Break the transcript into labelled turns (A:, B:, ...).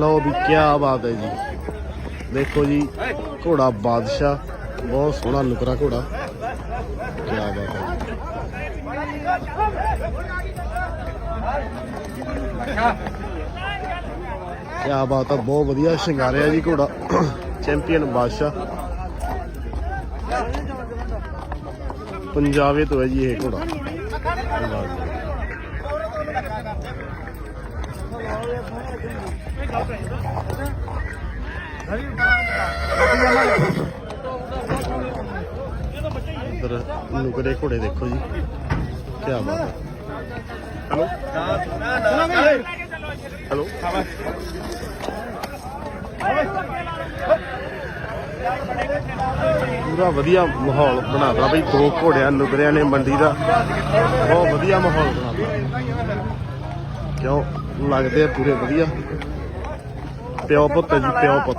A: लो भी क्या बात है जी, देखो जी घोड़ा बादशाह, बहुत सोहना नुकरा घोड़ा, क्या बात है जी। क्या बात है, बहुत वधिया शिंगारिया जी घोड़ा, चैंपियन बादशाह पंजाबे तो है जी ये घोड़ा। इधर नुकरे घोड़े देखो जी, क्या बात है। हेलो हेलो, पूरा वधिया माहौल बनाता बई, दो घोड़िया नुकरिया ने मंडी का बहुत वधिया माहौल बनाता, क्यों लगते पूरे वधिया प्यो पुत है जी, प्यो पुत।